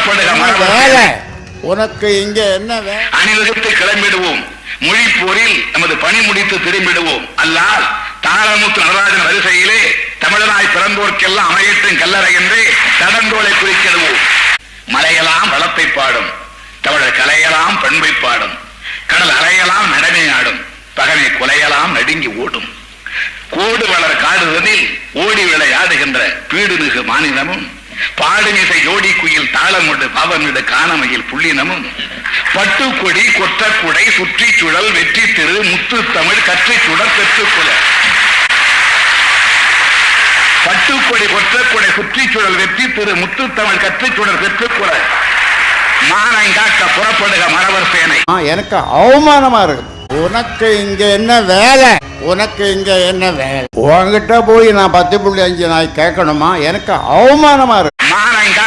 புறப்படுக வேலை. உனக்கு இங்க என்ன வேலை? அணிவகுத்து கிளம்பிடுவோம். மொழி போரில் நமது பணி முடித்து திரும்பிடுவோம். அல்லால் தாளமுத்து நடராஜன் வரிசையிலே தமிழனாய் பிறந்தோர்க்கெல்லாம் அமையற்றும் கல்லறை என்று தடந்தோலை குறிக்கிடுவோம். மலையெல்லாம் வளத்தை பாடும், தமிழர் கலையெல்லாம் பண்பை பாடும், கடல் அலையெல்லாம் நடமை ஆடும், பகமை கொலையெல்லாம் நடுங்கி ஓடும். கோடு வளர் காடுதனில் ஓடி விளையாடுகின்ற பீடுமிகு மாநிலமும், பாடுமிசை ஜோடி குயில் தாளமுடு பவமிடு காணமையில் புள்ளினமும், பட்டுக்கொடி கொற்றக்குடை சுற்றி சுழல் வெற்றி திரு முத்து தமிழ் கற்றை சுடர் பெற்றுக்குல. பட்டுக்கொடி கொற்றக்குடை சுற்றி சுழல் வெற்றி திரு முத்து தமிழ் கற்றை சுடர் பெற்றுக்குல. மானங்காக்க புறப்படுக மறவர் சேனை. எனக்கு அவமானமா இருக்கு. உனக்கு இங்க என்ன வேலை? உனக்கு இங்க என்ன வேலை? உன்கிட்ட போய் நான் 10.5 நாய் கேட்கணுமா? எனக்கு அவமானமா இருக்கு. மானங்க